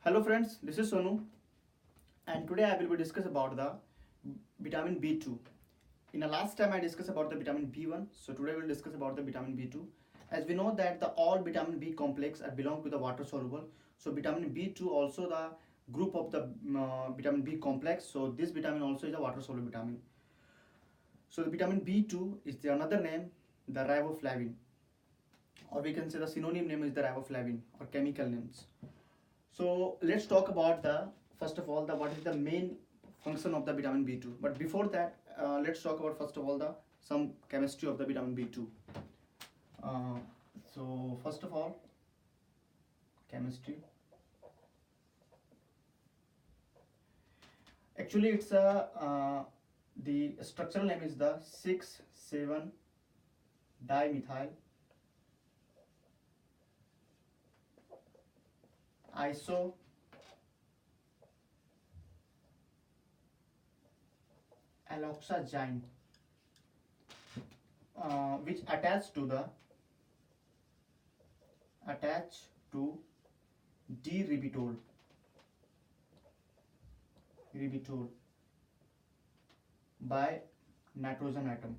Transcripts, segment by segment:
Hello friends, this is Sonu and today I will be discuss about the vitamin B2. In the last time I discussed about the vitamin B1, so today we'll discuss about the vitamin B2. As we know that the all vitamin B complex are belong to the water soluble. So vitamin B2 also the group of the vitamin B complex. So this vitamin also is a water soluble vitamin. So the vitamin B2 is the another name, the riboflavin, or we can say the synonym name is the riboflavin or chemical names. So let's talk about the first of all the what is the main function of the vitamin B2. But before that, let's talk about first of all the some chemistry of the vitamin B2. So first of all, chemistry. Actually, it's a the structural name is the 6,7 dimethyl iso alloxygen, which attach to d-ribitol by nitrogen atom,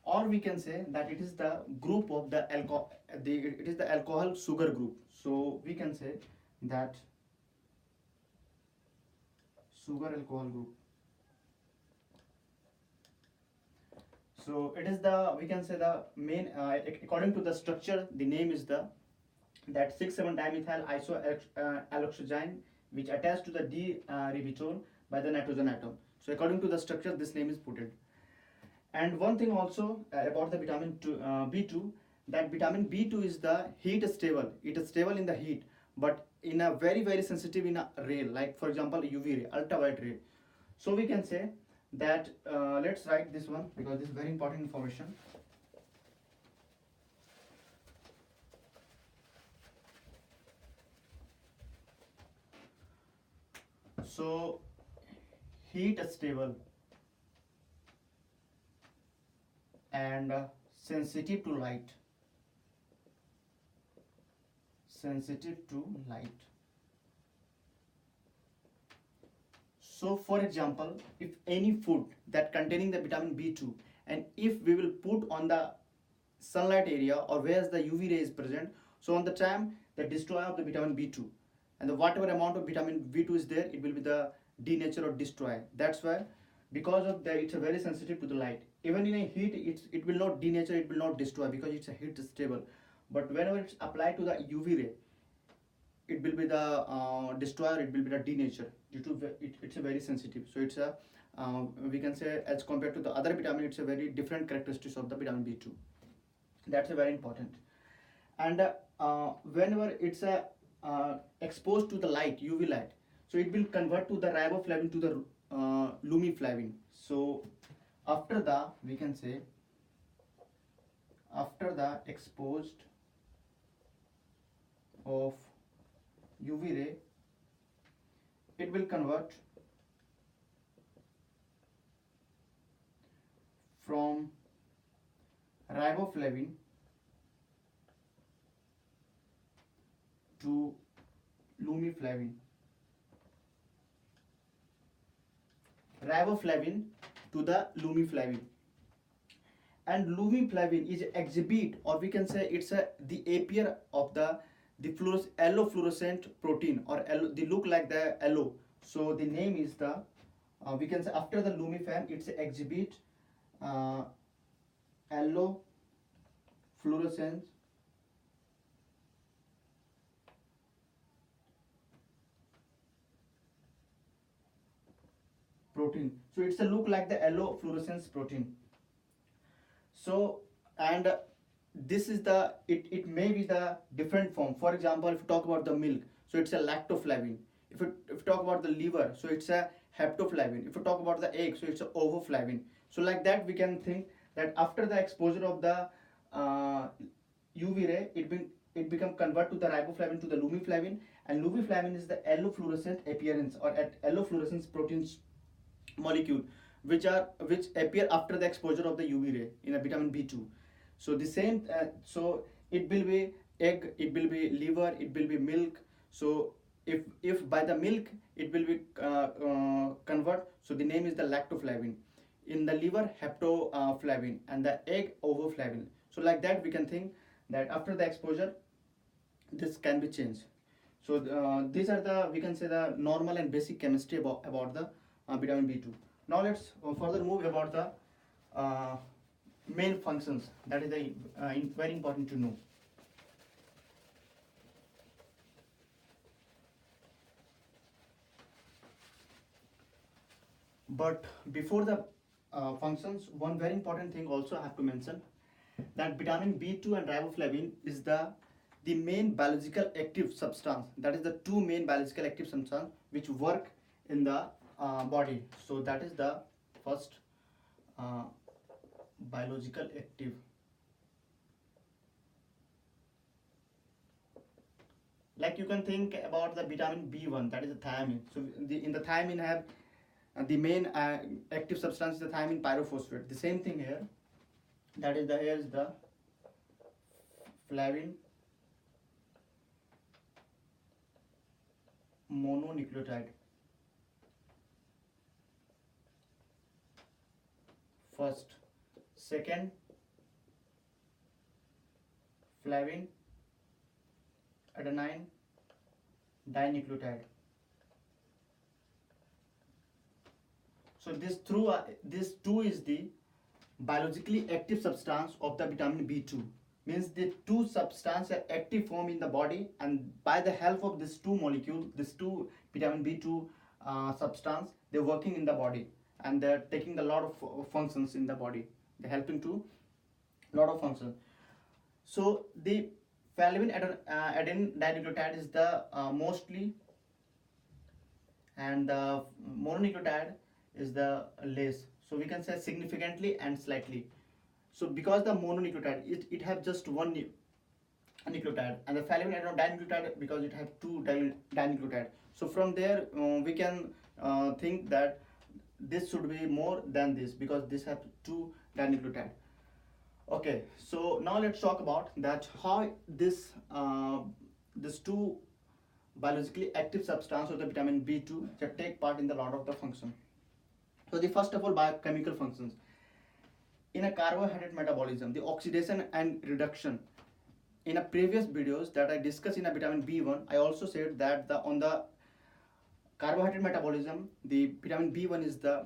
or we can say that it is the group of the alcohol, it is the alcohol sugar group. So we can say that sugar alcohol group. So it is the, we can say the main according to the structure, the name is the that 6,7 dimethyl isoalloxygen, which attached to the d-ribitol by the nitrogen atom. So according to the structure, this name is put it. And one thing also about the vitamin B2, that vitamin B2 is the heat stable. It is stable in the heat, but in a very sensitive in a ray, like for example UV ray, ultraviolet ray. So we can say that let's write this one because this is very important information. So heat stable and sensitive to light. So for example, if any food that containing the vitamin B2, and if we will put on the sunlight area or where the UV ray is present, so on the time the destroy of the vitamin B2, and the whatever amount of vitamin B2 is there, it will be the denature or destroy. That's why, because of that, it's a very sensitive to the light. Even in a heat, it will not denature, it will not destroy because it's a heat stable. But whenever it's applied to the UV ray, it will be the destroyer, it will be the denature due to it's a very sensitive. So it's a we can say as compared to the other vitamin, it's a very different characteristics of the vitamin B2. That's a very important. And whenever it's exposed to the light, UV light, so it will convert to the riboflavin to the lumiflavin. So after the, we can say, after the exposed of UV ray, it will convert from riboflavin to lumiflavin. Riboflavin to the lumiflavin. And lumiflavin is exhibit, or we can say it's the appear of the yellow fluorescent protein, or they look like the yellow. So the name is the we can say after the lumifan, it's exhibit yellow fluorescence protein. So it's a look like the yellow fluorescence protein. So and this is the it may be the different form. For example, if you talk about the milk, so it's a lactoflavin. If you talk about the liver, so it's a heptoflavin. If you talk about the egg, so it's a ovoflavin. So like that, we can think that after the exposure of the UV ray, it become convert to the riboflavin to the lumiflavin, and lumiflavin is the yellow fluorescent appearance or at yellow fluorescence proteins molecule which appear after the exposure of the UV ray in a vitamin B2. So the same, so it will be egg, it will be liver, it will be milk. So if by the milk it will be convert, so the name is the lactoflavin. In the liver, heptoflavin, and the egg, ovoflavin. So like that we can think that after the exposure this can be changed. So these are the, we can say, the normal and basic chemistry about the vitamin B2. Now let's further move about the uh, main functions. That is the very important to know. But before the functions, one very important thing also I have to mention, that vitamin B2 and riboflavin is the main biological active substance. That is the two main biological active substance which work in the body. So that is the first uh, biological active. Like you can think about the vitamin B1, that is the thiamine. So in the thiamine have the main active substance is the thiamine pyrophosphate. The same thing here. That is here is the flavin mononucleotide. First, second, flavin adenine dinucleotide. So this two is the biologically active substance of the vitamin B2. Means the two substances are active form in the body, and by the help of this two molecule, this two vitamin B2 substance, they're working in the body, and they're taking a lot of functions in the body. They're helping to lot of functions. So the flavin adenine dinucleotide is the mostly, and the mononucleotide is the less. So we can say significantly and slightly. So because the mononucleotide, it have just one nucleotide, and the flavin dinucleotide, because it have two dinucleotide. So from there we can think that this should be more than this, because this have two dinucleotide. Okay, so now let's talk about that how this two biologically active substance of the vitamin B2 that take part in the lot of the function. So the first of all, biochemical functions. In a carbohydrate metabolism, the oxidation and reduction. In a previous videos that I discussed in a vitamin B1, I also said that on the carbohydrate metabolism, the vitamin B1 is the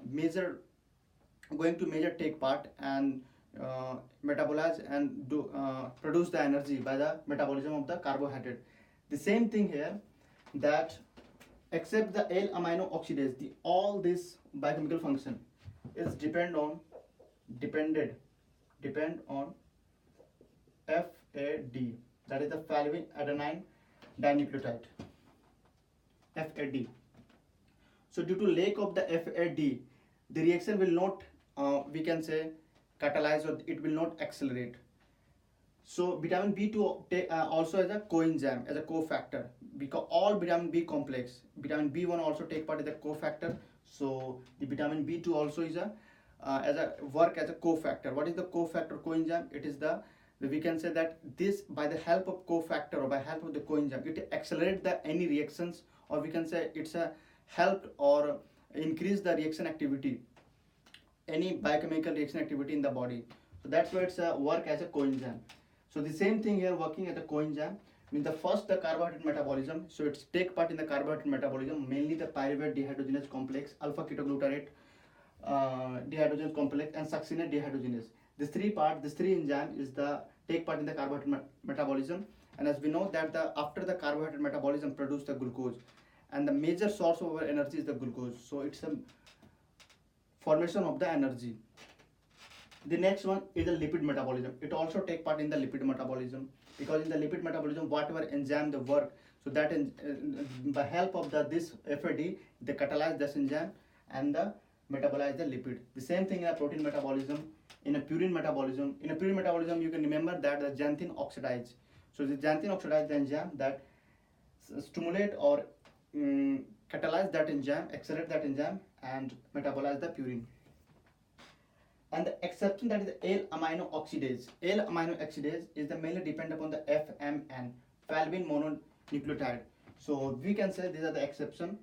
going to take part and metabolize and produce the energy by the metabolism of the carbohydrate. The same thing here, that except the L-amino oxidase, all this biochemical function is depend on FAD, that is the flavin adenine dinucleotide, FAD. So due to lack of the FAD, the reaction will not we can say catalyze, or it will not accelerate. So vitamin B2 also as a coenzyme, as a cofactor, because all vitamin B complex, vitamin B1 also take part in the cofactor. So the vitamin B2 also is as a work as a cofactor. What is the cofactor coenzyme? It is we can say that this, by the help of cofactor or by help of the coenzyme, it accelerates any reactions, or we can say it's a helped or increase the reaction activity, any biochemical reaction activity in the body. So that's why it's a work as a coenzyme. So the same thing here, working as a coenzyme, means the first the carbohydrate metabolism. So it's take part in the carbohydrate metabolism, mainly the pyruvate dehydrogenase complex, alpha ketoglutarate dehydrogenase complex, and succinate dehydrogenase. These three enzyme is the take part in the carbohydrate metabolism. And as we know that after the carbohydrate metabolism produce the glucose, and the major source of our energy is the glucose. So it's a formation of the energy. The next one is the lipid metabolism. It also take part in the lipid metabolism, because in the lipid metabolism, whatever enzyme the work, so that by help of this FAD, they catalyze this enzyme and metabolize the lipid. The same thing in a protein metabolism, in a purine metabolism. In a purine metabolism, you can remember that the xanthine oxidase. So the xanthine oxidase the enzyme that stimulate or catalyze that enzyme, accelerate that enzyme, and metabolize the purine. And the exception, that is L-amino oxidase. L-amino oxidase is the mainly depend upon the FMN, falvin mononucleotide. So we can say these are the exception,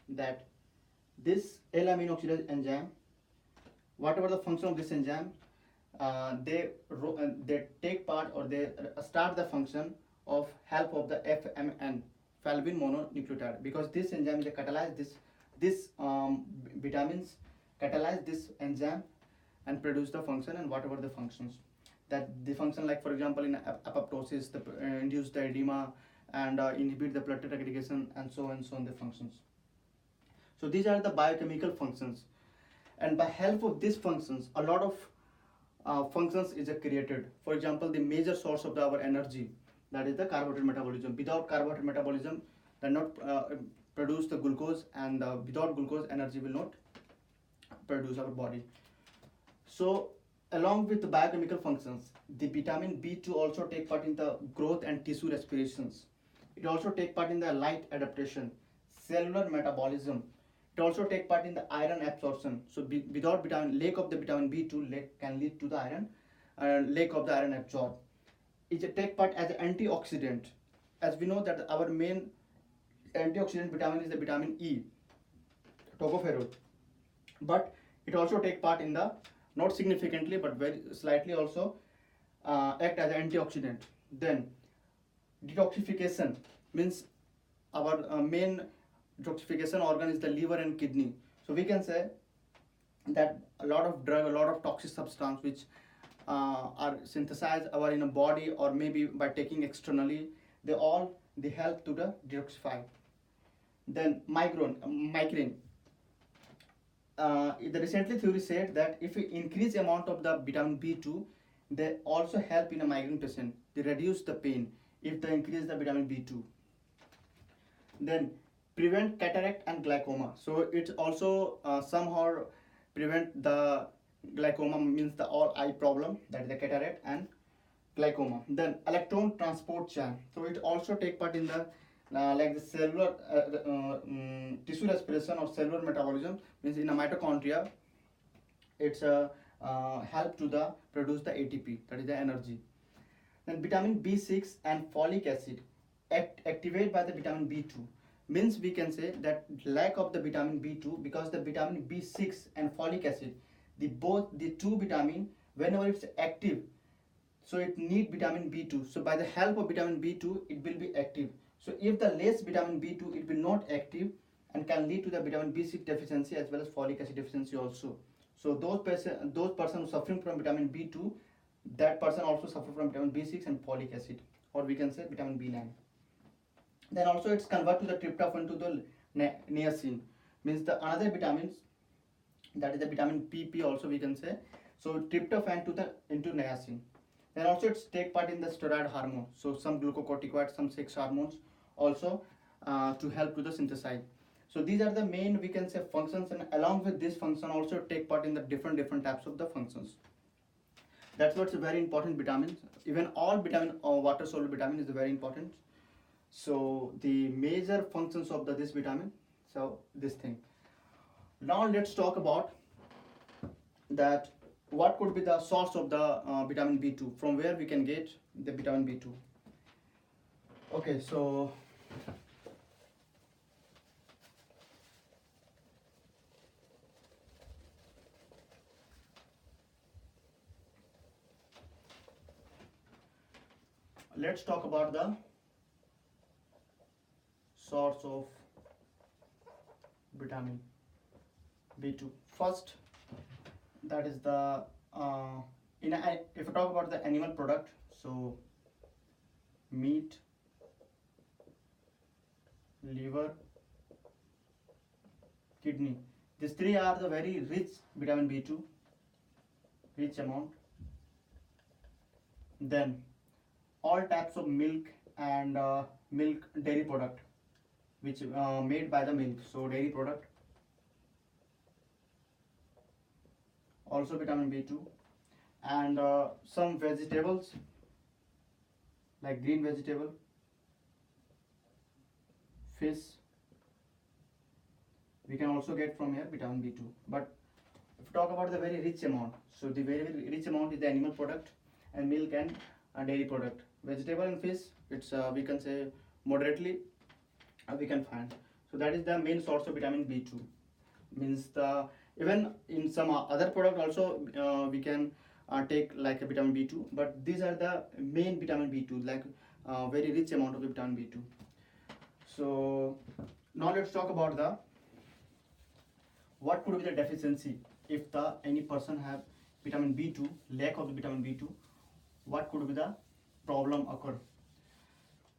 that this L-amino oxidase enzyme, whatever the function of this enzyme, they take part, or they start the function of help of the FMN, falvin mononucleotide, because this enzyme, they catalyze this vitamins catalyze this enzyme and produce the function, and whatever the functions, that the function, like for example in apoptosis, the induce the edema, and inhibit the platelet aggregation, and so on the functions. So these are the biochemical functions, and by help of these functions, a lot of functions is created. For example, the major source of our energy, that is the carbohydrate metabolism. Without carbohydrate metabolism, they not produce the glucose, and without glucose, energy will not produce our body. So along with the biochemical functions, the vitamin B2 also take part in the growth and tissue respirations. It also take part in the light adaptation, cellular metabolism. It also take part in the iron absorption. So without lack of the vitamin B2 can lead to the iron, lack of the iron absorb. It take part as an antioxidant. As we know that our main antioxidant vitamin is the vitamin E, tocopherol. But it also take part in the, not significantly but very slightly also, act as an antioxidant. Then detoxification, means our main detoxification organ is the liver and kidney. So we can say that a lot of drug, a lot of toxic substance which are synthesized our in a body, or maybe by taking externally, they help to the detoxify. Then migraine. The recently theory said that if we increase amount of the vitamin B2, they also help in a migraine patient. They reduce the pain if they increase the vitamin B2. Then prevent cataract and glaucoma. So it also somehow prevent the glaucoma, means the all eye problem, that is the cataract and glaucoma. Then electron transport chain. So it also take part in the like the cellular tissue respiration or cellular metabolism, means in a mitochondria, it's help to the produce the ATP, that is the energy. Then vitamin B6 and folic acid activate by the vitamin B2, means we can say that lack of the vitamin B2, because the vitamin B6 and folic acid, the two vitamin, whenever it's active, so it need vitamin B2. So by the help of vitamin B2, it will be active. So if the less vitamin B2, it will not active, and can lead to the vitamin B6 deficiency as well as folic acid deficiency also. So those person suffering from vitamin B2, that person also suffer from vitamin B6 and folic acid, or we can say vitamin B9. Then also it's convert to the tryptophan to the niacin, means the another vitamins, that is the vitamin PP also we can say. So tryptophan into niacin. Then also it's take part in the steroid hormone. So some glucocorticoids, some sex hormones also to help to the synthesize. So these are the main, we can say, functions, and along with this function also take part in the different types of the functions. That's what's very important vitamins. Even all vitamin or water soluble vitamin is very important. So the major functions of this vitamin. So this thing. Now let's talk about that what could be the source of the vitamin B2, from where we can get the vitamin B2. Okay, so let's talk about the source of vitamin B2. First, that is the if you talk about the animal product, so meat, liver, kidney, these three are the very rich vitamin B2, rich amount. Then all types of milk and milk dairy product which made by the milk, so dairy product also vitamin B2. And some vegetables like green vegetable, fish, we can also get from here vitamin B2. But if if talk about the very rich amount, so the very, very rich amount is the animal product and milk and dairy product. Vegetable and fish, it's we can say moderately we can find. So that is the main source of vitamin B2. Means the even in some other product also we can take like a vitamin B2, but these are the main vitamin B2, like very rich amount of vitamin B2. So now let's talk about the what could be the deficiency if the any person have vitamin B2, lack of the vitamin B2, what could be the problem occur.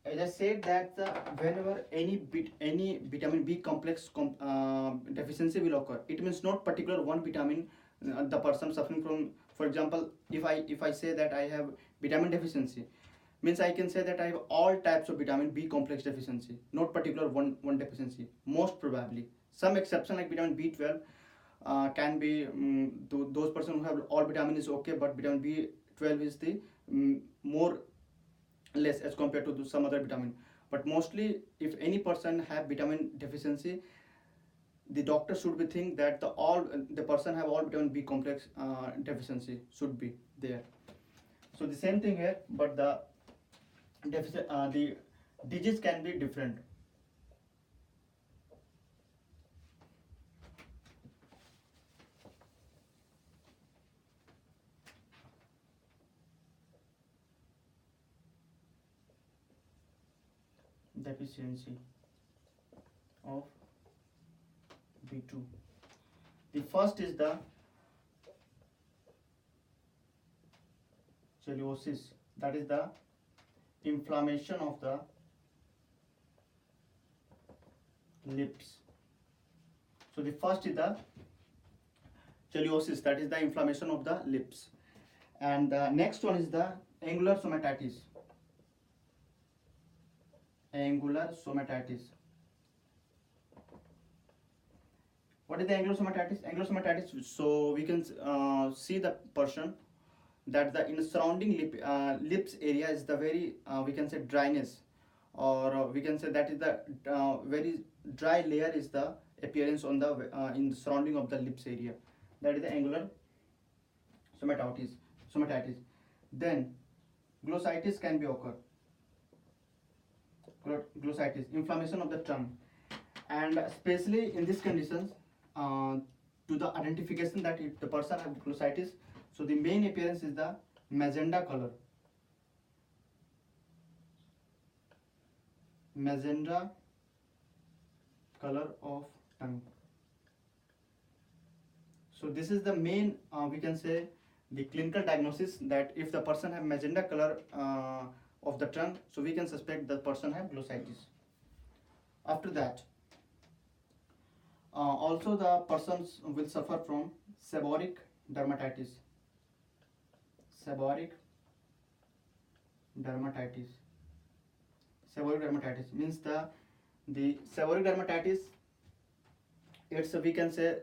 As I said that whenever any vitamin B complex deficiency will occur, it means not particular one vitamin the person suffering from. For example, if I say that I have vitamin deficiency, means I can say that I have all types of vitamin B complex deficiency, not particular one deficiency. Most probably, some exception like vitamin B12 can be those person who have all vitamin is okay, but vitamin B12 is the more less as compared to some other vitamin. But mostly, if any person have vitamin deficiency, the doctor should be think that the person have all vitamin B complex deficiency should be there. So the same thing here, but the the disease can be different. Deficiency of B2. The first is the celluliosis, that is the inflammation of the lips. So the first is the celluliosis, that is the inflammation of the lips, and the next one is the angular stomatitis. Angular stomatitis. What is the angular stomatitis? Angular stomatitis. So we can see the person that the in the surrounding lips area is the very we can say dryness, or we can say that is the very dry layer is the appearance on the in the surrounding of the lips area. That is the angular stomatitis. Then glossitis can be occur. Glossitis, inflammation of the tongue, and especially in these conditions, to the identification that if the person has glossitis, so the main appearance is the magenta color. Magenta color of tongue. So this is the main we can say the clinical diagnosis, that if the person have magenta color of the tongue, so we can suspect the person have glossitis. After that, also the persons will suffer from seborrheic dermatitis. Seborrheic dermatitis. Seborrheic dermatitis means the seborrheic dermatitis. It's we can say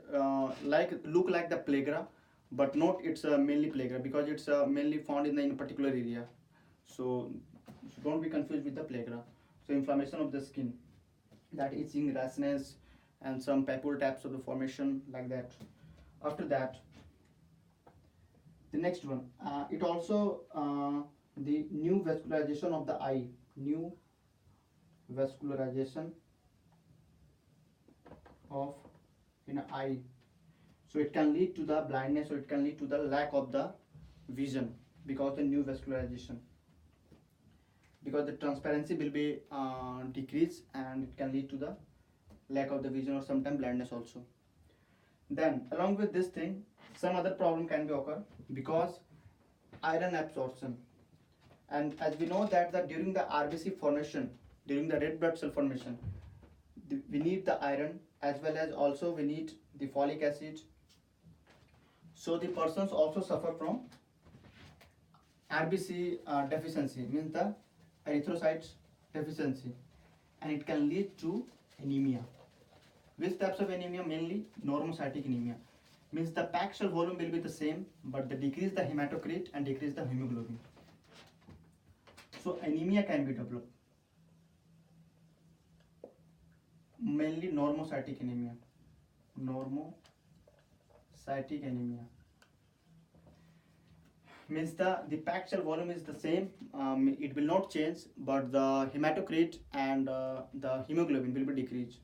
like look like the plague, but not it's mainly plague, because it's mainly found in a particular area. So don't be confused with the plague. So inflammation of the skin, that itching, rashness, and some papule taps of the formation like that. After that, the next one, it also the new vascularization of the eye. New vascularization of in eye. So it can lead to the blindness, or it can lead to the lack of the vision because the new vascularization. Because the transparency will be decreased, and it can lead to the lack of the vision or sometimes blindness also. Then along with this thing, some other problem can be occur because iron absorption. And as we know that during the RBC formation, during the red blood cell formation, we need the iron, as well as also we need the folic acid. So the persons also suffer from RBC deficiency, means the erythrocytes deficiency, and it can lead to anemia. Which types of anemia? Mainly normocytic anemia, means the packed cell volume will be the same, but they decrease the hematocrit and decrease the hemoglobin. So anemia can be developed. Mainly normocytic anemia. Normocytic cytic anemia means the packed cell volume is the same, it will not change, but the hematocrit and the hemoglobin will be decreased.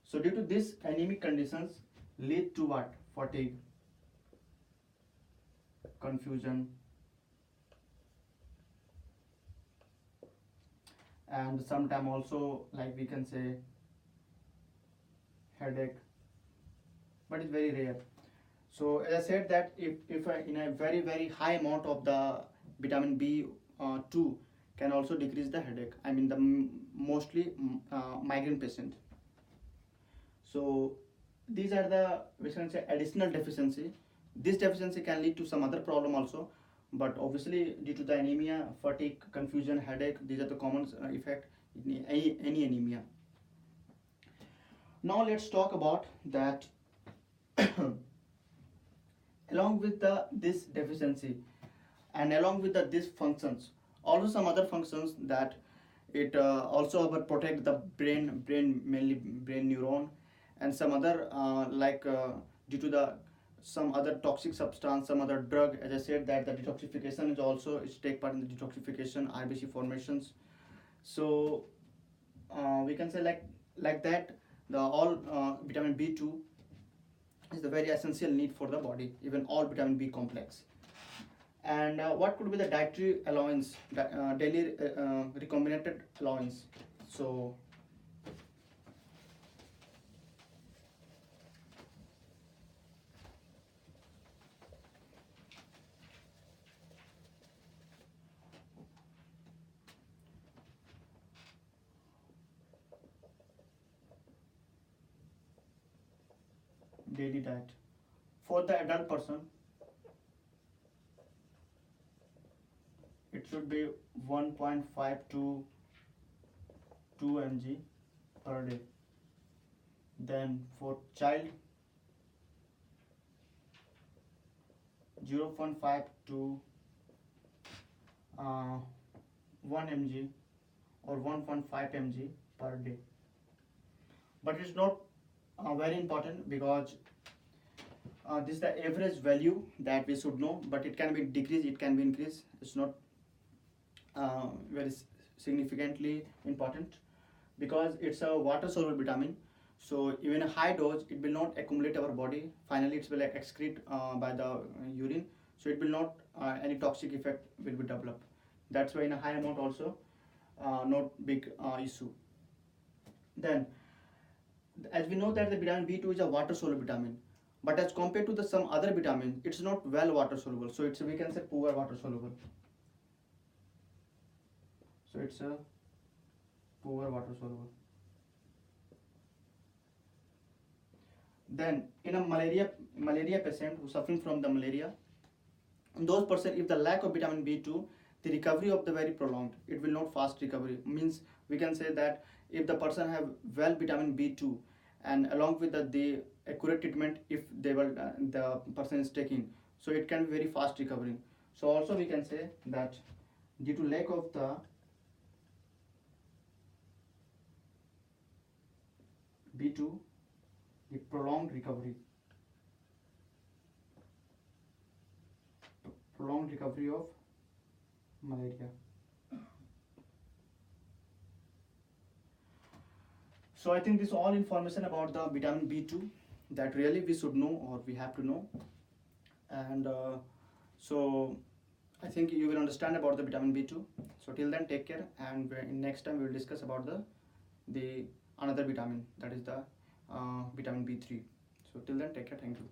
So due to this, anemic conditions lead to what? Fatigue, confusion, and sometimes also, like we can say, headache, but it's very rare. So as I said that if in a very high amount of the vitamin B2 can also decrease the headache. I mean the mostly migraine patient. So these are the, we can say, additional deficiency. This deficiency can lead to some other problem also, but obviously due to the anemia, fatigue, confusion, headache, these are the common effect in any anemia. Now let's talk about that. Along with this deficiency and along with this functions, also some other functions that it also protect the brain, mainly brain neuron, and some other due to the some other toxic substance, some other drug. As I said that the detoxification is also, it's take part in the detoxification, RBC formations. So we can say like that the all vitamin B2 is the very essential need for the body, even all vitamin B complex. And what could be the dietary allowance, daily recombinant allowance? So daily diet for the adult person, it should be 1.5 to 2 mg per day. Then for child, 0.5 to 1 mg or 1.5 mg per day. But it's not very important because this is the average value that we should know, but it can be decreased, it can be increased. It's not very significantly important because it's a water soluble vitamin. So even a high dose, it will not accumulate our body. Finally, it will excrete by the urine. So it will not any toxic effect will be developed. That's why in a high amount also not big issue. Then as we know that the vitamin B2 is a water soluble vitamin, but as compared to the some other vitamin, it's not well water soluble. So it's, we can say, poor water soluble. So it's a poor water soluble. Then in a malaria patient who suffering from the malaria, in those person, if the lack of vitamin B2, the recovery of the very prolonged, it will not fast recovery. Means we can say that if the person have well vitamin B2 and along with the accurate treatment, if they will the person is taking, so it can be very fast recovering. So also we can say that due to lack of the B2, the prolonged recovery of malaria. So I think this all information about the vitamin B2 that really we should know or we have to know. And so I think you will understand about the vitamin B2. So till then, take care, and in next time we will discuss about the another vitamin, that is the vitamin B3. So till then, take care. Thank you.